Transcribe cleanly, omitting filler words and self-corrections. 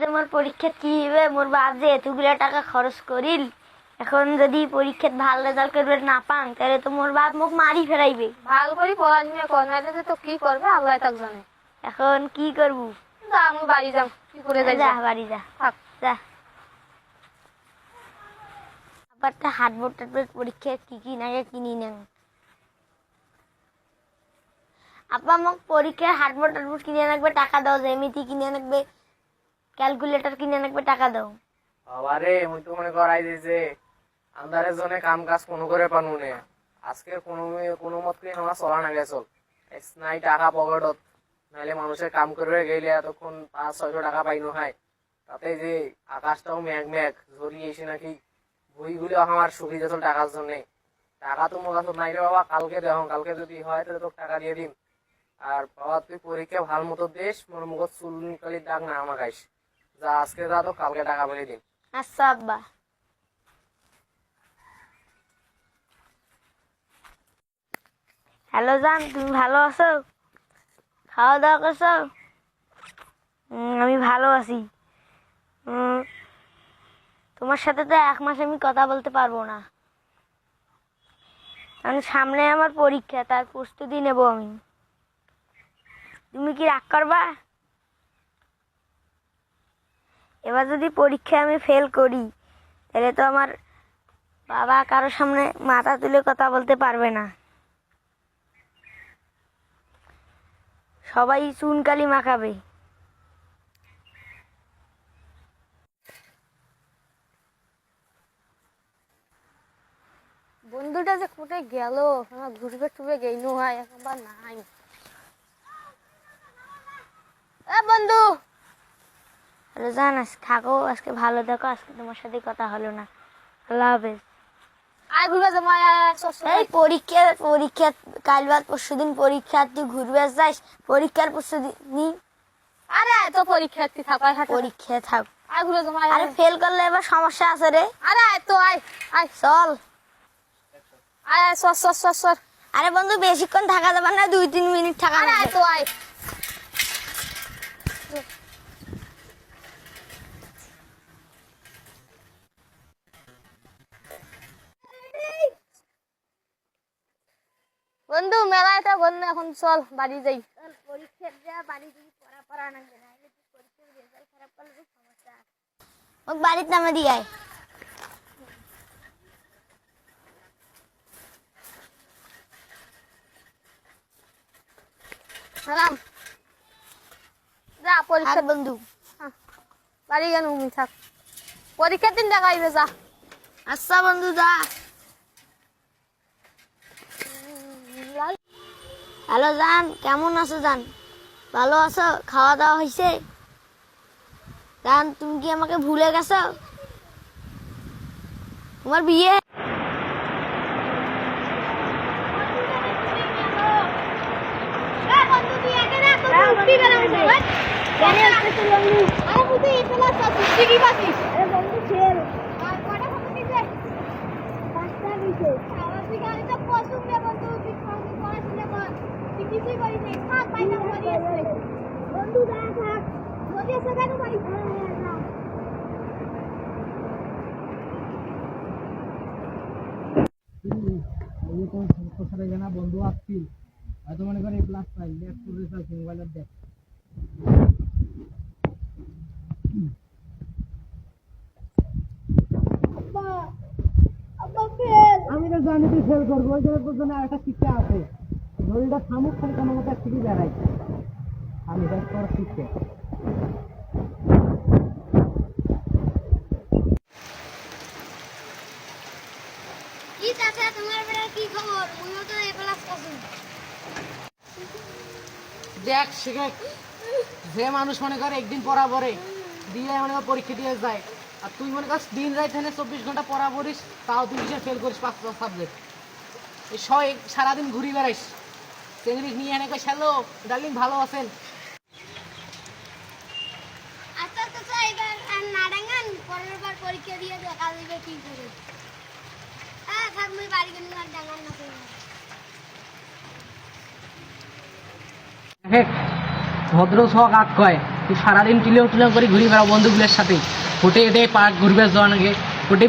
যে মোর পরীক্ষা কি হবে, মোর বাপ যে এতগুলা টাকা খরচ করিল, এখন যদি পরীক্ষাত ভাল রেজাল্ট করবে না পাং তাহলে তো মোর বাপ মোক মারি ফেরাইবে। ভালো করে পড়াশোনা কর, নাহলে যে তো কি করবে আল্লাহ তাক জানে। এখন কি করবো? যা আমি বাড়ি যাম, কি করে যাই, যা বাড়ি যা, থাক। যা। আবার তো হাটবোর্ড টাটবোর্ড পরীক্ষা কি কি নাগে কিনি নেন। আপা মোক পরীক্ষার হাটবোর্ড টাটবোর্ড কিনে রাখবে, টাকা দাও। জ্যামিতি কিনে রাখবে, ক্যালকুলেটর কিনে রাখবে, টাকা দাও। বাবারে মুই তো মনে করাই দিয়েছে আন্দারের জন্য কাম কাজ কোনো করে পানু নে। আজকে কোনো মত করে আমার চলা না গেছল নাই টাকা পকেটত, নাহলে মানুষের কাম করে গেলে এতক্ষণ 500-600 টাকা পাইনো হয়। তাতে যে আকাশটাও মেঘ মেঘ ঝরিয়ে এসে নাকি বইগুলি আমার সুখী গেছল টাকার জন্য। টাকা তো মোর কাছে নাই রে বাবা, কালকে দেখো, কালকে যদি হয় তাহলে তোকে টাকা দিয়ে দিম। আর বাবা তুই পরীক্ষা ভাল মতো দিস, মোর মুখত চুলকালির দাগ না আমার গাইস। যা আজকে যা, তো কালকে টাকা বলে দিন। আচ্ছা আব্বা। হ্যালো জান, তুমি ভালো আছো? খাওয়া দাওয়া করছো? আমি ভালো আছি। তোমার সাথে তো 1 মাস আমি কথা বলতে পারবো না, কারণ সামনে আমার পরীক্ষা, তার প্রস্তুতি নেব আমি। তুমি কি রাগ করবা? এবার যদি পরীক্ষায় আমি ফেল করি তাহলে তো আমার বাবা কারোর সামনে মাথা তুলে কথা বলতে পারবে না, সবাই চুনকালি মাখাবে। বন্ধুটা যে কোথায় গেল, আমার ঘুরবে টুবে গেইনো হয়, একবার নাই। এ বন্ধু, হ্যালো জান, থাকো, আজকে ভালো থাকো, আজকে তোমার সাথে কথা হলো না, আল্লাহ হাফেজ। আয় ঘুরবে যাবো, এই পরীক্ষা কাল বাদ পরশুদিন পরীক্ষা, তুই ঘুরবে যাস? পরীক্ষার প্রস্তুতি। আরে তো পরীক্ষার্থী থাক, পরীক্ষা থাক। আয় ঘুরে যাবো। আরে ফেল করলে এবার সমস্যা আছে রে। আরে আয় তো, আয় আয়, চল। আয় আয়, সর সর সর সর। আরে বন্ধু বেশিক্ষণ থাকা যাবে না, 2-3 মিনিট থাকা। আরে আয় তো, আয়। বন্ধু মেলায় তো বন্ধু, এখন চল বাড়ি যাই। পরীক্ষার যা বাড়ি যদি পড়া না যায়, পরীক্ষার রেজাল্ট খারাপ করলে সমস্যা। ও বাড়ির নামে দিয়ে আয়। সালাম। যা পরীক্ষা বন্ধু, বাড়ি গেল, তুমি থাক, পরীক্ষার দিন দেখাইবে, যা। আচ্ছা বন্ধু, যা। হ্যালো জান, কেমন আছো জান? ভালো আছো? খাওয়া দাওয়া হয়েছে? জান, তুমি কি আমাকে ভুলে গেছো? তোমার বিয়ে। বন্ধু আসছিল হয়তো মনে করে ক্লাস পাই মোবাইলের দেখ। আমি তো জানি তুই ফেল করবো, ওই জন্য তোর জন্য একটা শিক্ষা আছে। ঘড়িটা থামুক, খালি কোনো মতো ঠিকই বেড়াই আমি দেখ তোর শিখতে। দেখ শিখে যে মানুষ মনে করে একদিন পড়া পড়ে দিয়ে মনে কর পরীক্ষা দিয়ে যায়, আর তুই মনে কর দিন রাত 24 ঘন্টা পড়া পড়িস, তাও তুই কিসে ফেল করিস 5টা সাবজেক্ট। এই সারাদিন ঘুরি বেড়াইস, চেংড়ি নিয়ে এনে কই হ্যালো ডার্লিং ভালো আছেন। আচ্ছা আচ্ছা, এবার না ডাঙ্গান, পরের বার পরীক্ষা দিয়ে দেখা যাবে কি করে। হ্যাঁ থাক, মুই বাড়ি গেলে আর ডাঙ্গান না করি। ভদ্র শখ আগ কয় তুই সারাদিন টিলে করে ঘুরি বেড়াও বন্ধুগুলোর সাথে হোটে এটে পার্ক ঘুরবে যাওয়া নাকি হোটে